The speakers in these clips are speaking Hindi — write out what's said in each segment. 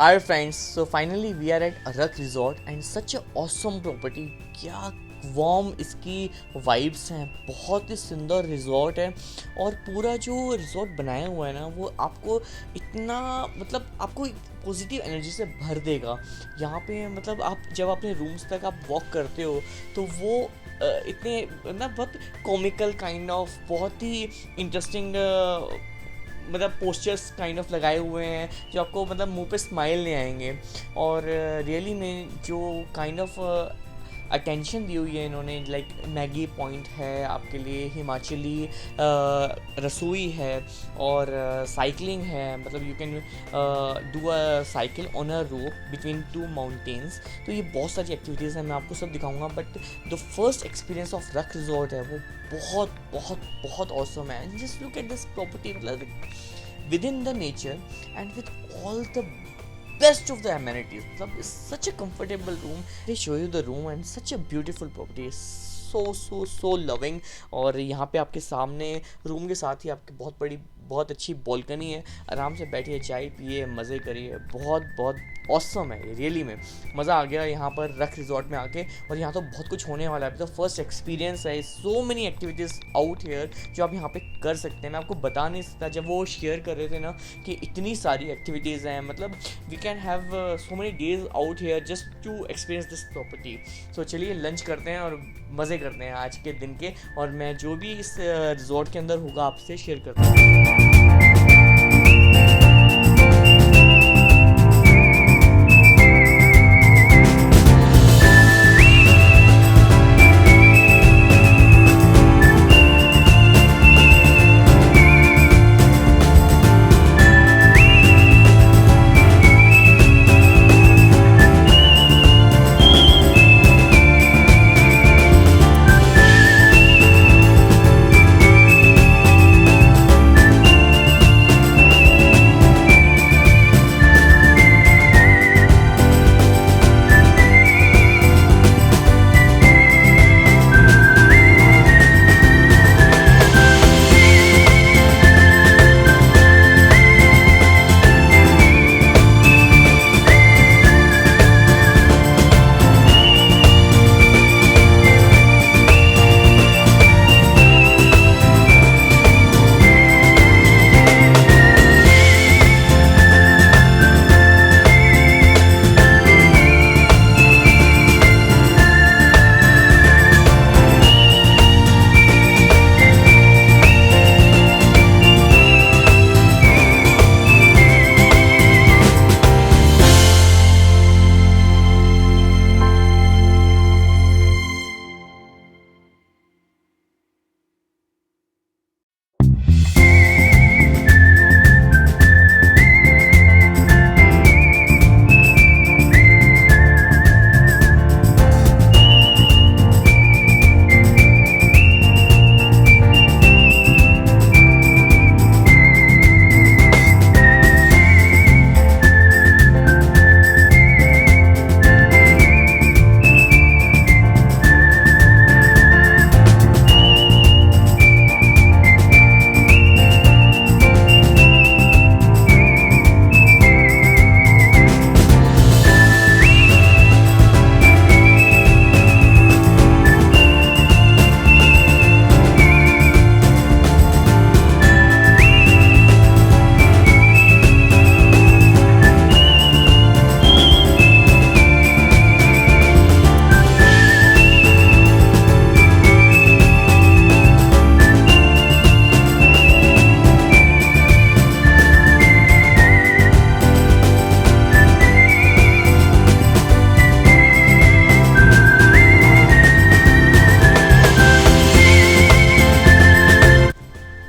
Hi friends, so finally we are at Arak Resort and such a awesome property. क्या वार्म इसकी वाइब्स हैं, बहुत ही सुंदर रिजॉर्ट है। और पूरा जो रिजॉर्ट बनाया हुआ है ना वो आपको इतना आपको पॉजिटिव एनर्जी से भर देगा। यहाँ पे आप जब अपने रूम्स तक आप वॉक करते हो तो वो इतने ना बहुत कॉमिकल काइंड ऑफ बहुत ही इंटरेस्टिंग पोस्चर्स काइंड ऑफ लगाए हुए हैं जो आपको मुंह पे स्माइल ले आएंगे। और रियली में जो काइंड ऑफ अटेंशन दी हुई है इन्होंने, लाइक मैगी पॉइंट है आपके लिए, हिमाचली रसोई है और साइकिलिंग है। You can do a cycle on a rope between two mountains. तो ये बहुत सारी एक्टिविटीज़ हैं, मैं आपको सब दिखाऊंगा। But the first experience of रक रिजॉर्ट है वो बहुत बहुत बहुत ऑसम है। Just look at this property, with in the nature and with all the best of the amenities. It's such a comfortable room. They show you the room and such a beautiful property. So loving. और यहाँ पे आपके सामने रूम के साथ ही आपकी बहुत अच्छी बालकनी है। आराम से बैठिए, चाय पिए, मज़े करिए। बहुत ऑसम है ये, रियली में मज़ा आ गया यहाँ पर रक रिजॉर्ट में आके। और यहाँ तो बहुत कुछ होने वाला है, तो फर्स्ट एक्सपीरियंस है। So many activities out here जो आप यहाँ पे कर सकते हैं। मैं आपको बता नहीं सकता, जब वो शेयर कर रहे थे ना कि इतनी सारी एक्टिविटीज़ हैं, we can have so many days out here just to experience this property. So चलिए लंच करते हैं और मज़े करते हैं आज के दिन के। और मैं जो भी इस रिजॉर्ट के अंदर होगा आपसे शेयर करता हूँ।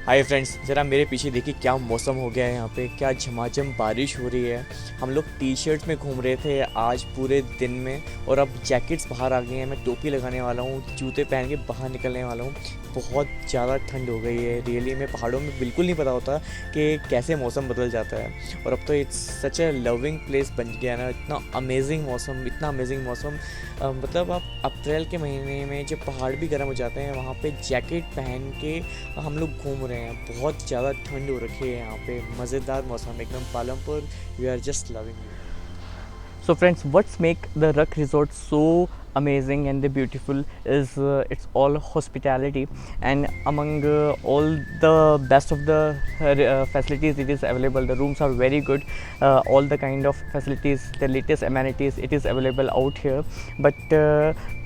हाय फ्रेंड्स, ज़रा मेरे पीछे देखिए क्या मौसम हो गया है यहाँ पे, क्या झमाझम बारिश हो रही है। हम लोग टी शर्ट में घूम रहे थे आज पूरे दिन में और अब जैकेट्स बाहर आ गए हैं। मैं टोपी लगाने वाला हूँ, जूते पहन के बाहर निकलने वाला हूँ। बहुत ज़्यादा ठंड हो गई है रियली में। पहाड़ों में बिल्कुल नहीं पता होता कि कैसे मौसम बदल जाता है। और अब तो it's such A loving place बन गया ना, इतना अमेजिंग मौसम, इतना अमेजिंग मौसम। आप अप्रैल के महीने में जब पहाड़ भी गर्म हो जाते हैं वहाँ पे जैकेट पहन के हम लोग घूम रहे हैं। बहुत ज़्यादा ठंड हो रखी है यहाँ पे, मज़ेदार मौसम एकदम। Palampur, we are just loving. So friends, what's make the Ruck Resort so amazing and the beautiful is it's all hospitality, and among all the best of the facilities it is available. The rooms are very good, all the kind of facilities, the latest amenities it is available out here. But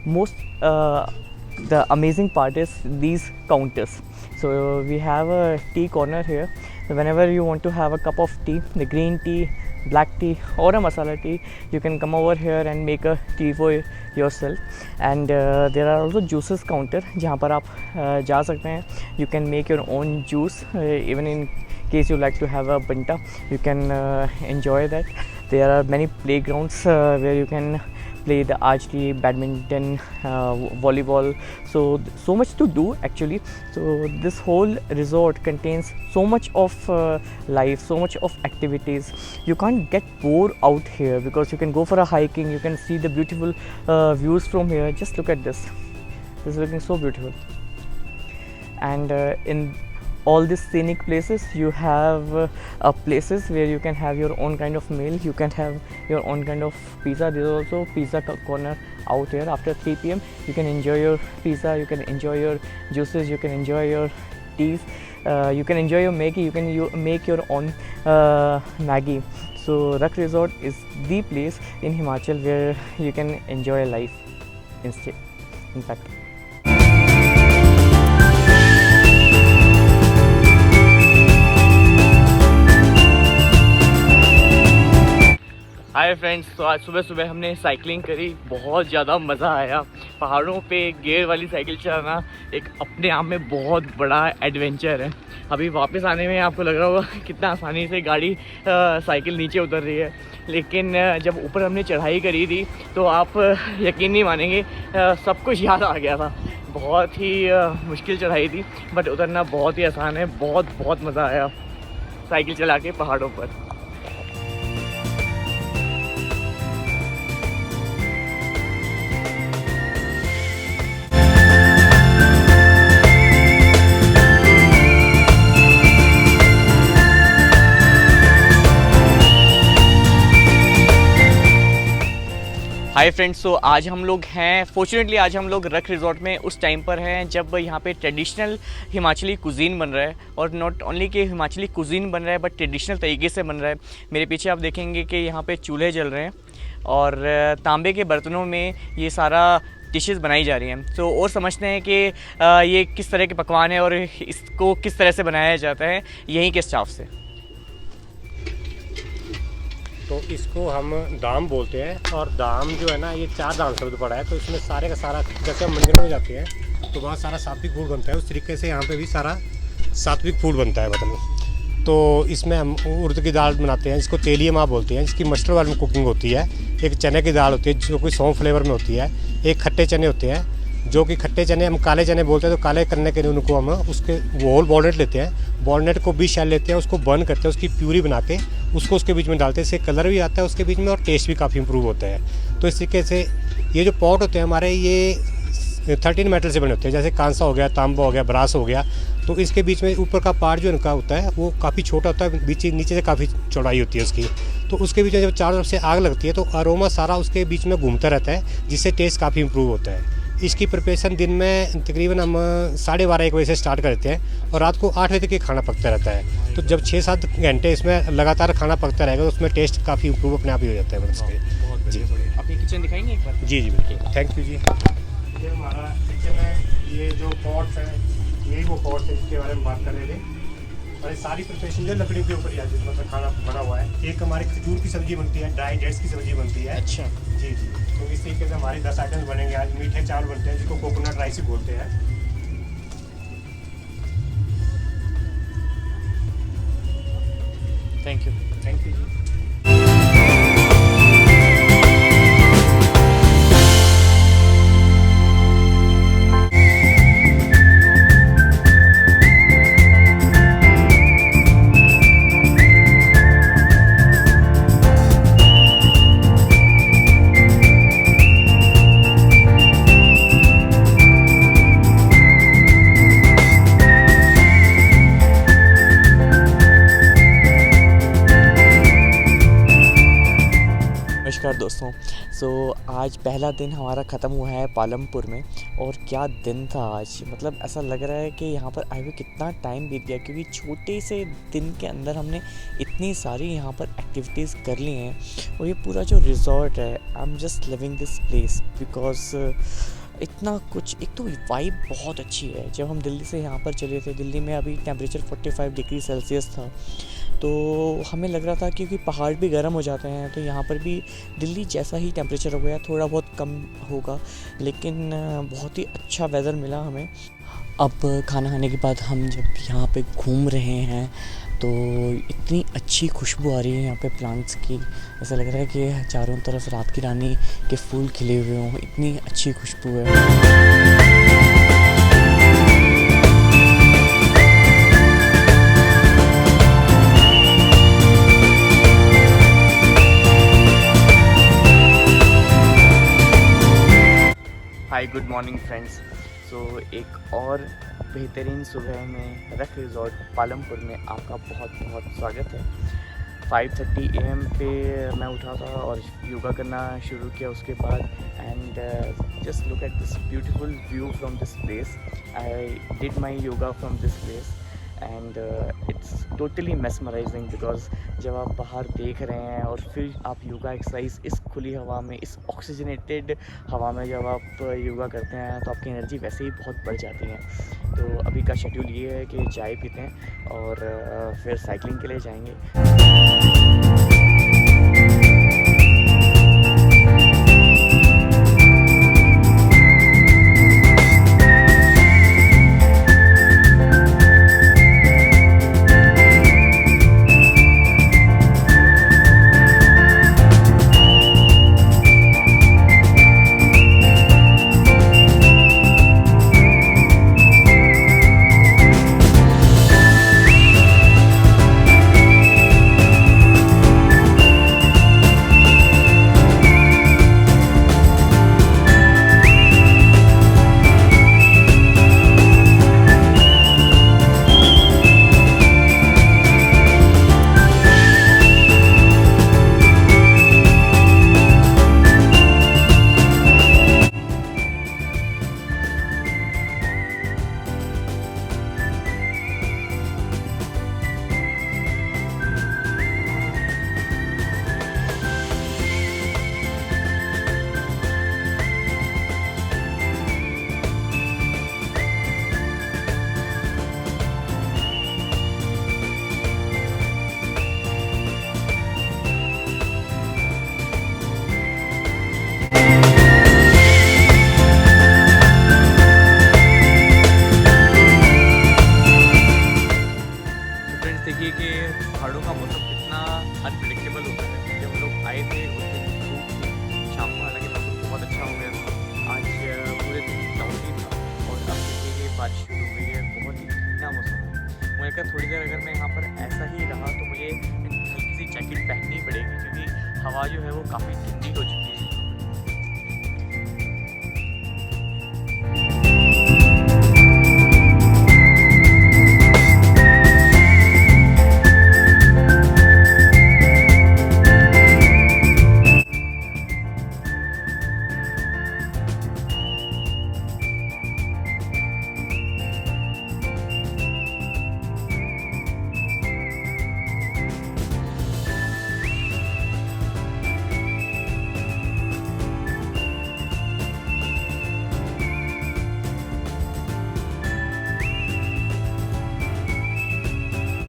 most the amazing part is these counters. So we have a tea corner here. Whenever you want to have a cup of tea, the green tea, black tea or a masala tea, you can come over here and make a tea for yourself. And there are also juices counter जहाँ पर आप जा सकते हैं. You can make your own juice, even in case you like to have a banta, you can enjoy that. There are many playgrounds where you can play the archery, badminton, volleyball. So much to do actually. So this whole resort contains so much of life, so much of activities. You can't get bored out here because you can go for a hiking, you can see the beautiful views from here. Just look at this. This is looking so beautiful. And in all these scenic places you have places where you can have your own kind of meal, you can have your own kind of pizza. There is also pizza corner out here. After 3 p.m. you can enjoy your pizza, you can enjoy your juices, you can enjoy your teas, you can enjoy your Maggi, you can make your own Maggi. So Ruck Resort is the place in Himachal where you can enjoy life instead, in fact. Hi friends, तो आज सुबह सुबह हमने साइकिलिंग करी, बहुत ज़्यादा मज़ा आया। पहाड़ों पे गियर वाली साइकिल चलाना एक अपने आप में बहुत बड़ा एडवेंचर है। अभी वापस आने में आपको लग रहा होगा कितना आसानी से गाड़ी साइकिल नीचे उतर रही है, लेकिन जब ऊपर हमने चढ़ाई करी थी तो आप यकीन नहीं मानेंगे, सब कुछ याद आ गया था। बहुत ही मुश्किल चढ़ाई थी, बट उतरना बहुत ही आसान है। बहुत मज़ा आया साइकिल चला के पहाड़ों पर। हाय फ्रेंड्स, तो आज हम लोग हैं, फॉर्चुनेटली आज हम लोग रक रिजॉर्ट में उस टाइम पर हैं जब यहाँ पे ट्रेडिशनल हिमाचली कुजीन बन रहा है। और नॉट ओनली कि हिमाचली कुजीन बन रहा है, बट ट्रेडिशनल तरीके से बन रहा है। मेरे पीछे आप देखेंगे कि यहाँ पे चूल्हे जल रहे हैं और तांबे के बर्तनों में ये सारा डिशेस बनाई जा रही हैं। तो और समझते हैं कि ये किस तरह के पकवान है और इसको किस तरह से बनाया जाता है यहीं के स्टाफ से। तो इसको हम दाम बोलते हैं, और दाम जो है ना, ये 4 दाम शब्द पड़ा है। तो इसमें सारे का सारा, जैसे हम मंदिरों में जाते हैं तो वहाँ सारा सात्विक फूड बनता है, उस तरीके से यहाँ पे भी सारा सात्विक फूड बनता है। मतलब तो इसमें हम उड़द की दाल बनाते हैं, जिसको तेलिए माँ बोलते हैं, जिसकी मस्टर्ड वाली में कुकिंग होती है। एक चने की दाल होती है जो कि सौंफ फ्लेवर में होती है। एक खट्टे चने होते हैं, जो कि खट्टे चने हम काले चने बोलते हैं। तो काले करने के लिए उनको हम उसके होल वॉलनट लेते हैं, वॉलनट को भी शेल लेते हैं, उसको बर्न करते हैं, उसकी प्यूरी बना के उसको उसके बीच में डालते हैं। इससे कलर भी आता है उसके बीच में और टेस्ट भी काफ़ी इंप्रूव होता है। तो इस तरीके से ये जो पॉट होते हैं हमारे, ये 13 मेटल से बने होते हैं, जैसे कांसा हो गया, तांबा हो गया, ब्रास हो गया। तो इसके बीच में ऊपर का पार्ट जो इनका होता है वो काफ़ी छोटा होता है, नीचे से काफ़ी चौड़ाई होती है उसकी। तो उसके बीच में जब चारों तरफ से आग लगती है तो अरोमा सारा उसके बीच में घूमता रहता है, जिससे टेस्ट काफ़ी इंप्रूव होता है। इसकी प्रिपरेशन दिन में तकरीबन हम 12:30-1 बजे से स्टार्ट करते हैं और रात को 8 बजे तक ये खाना पकता रहता है। तो जब 6-7 घंटे इसमें लगातार खाना पकता रहेगा तो उसमें टेस्ट काफ़ी इंप्रूव अपने आप ही हो जाता है। मतलब जी, अपनी किचन दिखाएंगे एक बार? जी बिल्कुल, थैंक यू जी। ये हमारा किचन है, ये जो पॉट्स है यही वो पॉट्स है जिसके बारे में बात कर रहे थे। और ये सारी प्रिपरेशन जो लकड़ी के ऊपर ही है, जिसमें खाना बना हुआ है। एक हमारी खजूर की सब्जी बनती है, ड्राई डेट्स की सब्जी बनती है। अच्छा जी। तो इस तरीके से हमारे 10 आइटम्स बनेंगे आज। मीठे चावल बनते हैं जिसको कोकोनट राइस ही बोलते हैं। थैंक यू जी। सो आज पहला दिन हमारा ख़त्म हुआ है पालमपुर में, और क्या दिन था आज। मतलब ऐसा लग रहा है कि यहाँ पर आए हुए कितना टाइम बीत गया, क्योंकि छोटे से दिन के अंदर हमने इतनी सारी यहाँ पर एक्टिविटीज़ कर ली हैं। और ये पूरा जो रिज़ॉर्ट है, I am just living this place because इतना कुछ, एक तो वाइब बहुत अच्छी है। जब हम दिल्ली से यहाँ पर चले थे, दिल्ली में अभी टेम्परेचर 45 डिग्री सेल्सियस था, तो हमें लग रहा था क्योंकि पहाड़ भी गर्म हो जाते हैं, तो यहाँ पर भी दिल्ली जैसा ही टेम्परेचर हो गया, थोड़ा बहुत कम होगा, लेकिन बहुत ही अच्छा वेदर मिला हमें। अब खाना खाने के बाद हम जब यहाँ पे घूम रहे हैं तो इतनी अच्छी खुशबू आ रही है यहाँ पे प्लांट्स की, ऐसा लग रहा है कि चारों तरफ रात की रानी के फूल खिले हुए हों, इतनी अच्छी खुशबू है। Hi good morning friends. So एक और बेहतरीन सुबह में रख रिज़ॉर्ट पालमपुर में आपका बहुत बहुत स्वागत है। 5:30 AM पे मैं उठा था और योगा करना शुरू किया उसके बाद, and just look at this beautiful view from this place. I did my yoga from this place and it's totally mesmerising, because जब आप बाहर देख रहे हैं और फिर आप योगा एक्सरसाइज इस खुली हवा में, इस ऑक्सीजनेटेड हवा में जब आप योगा करते हैं तो आपकी एनर्जी वैसे ही बहुत बढ़ जाती है। तो अभी का शेड्यूल ये है कि चाय पीते हैं और फिर साइकिलिंग के लिए जाएंगे। देखिए कि पहाड़ों का मौसम कितना अनप्रेडिक्टेबल होता है। जब हम लोग आए थे उस दिन धूप थी, शाम को हालांकि मौसम बहुत अच्छा हो गया था। आज पूरे दिन क्लाउडी था और अब देखिए कि बारिश शुरू हो गई है, बहुत ही ठंडा मौसम है। मुझे लगता है थोड़ी देर अगर मैं यहाँ पर ऐसा ही रहा तो मुझे हल्की सी जैकेट पहननी पड़ेगी, क्योंकि हवा जो है वो काफ़ी ठंडी हो चुकी है।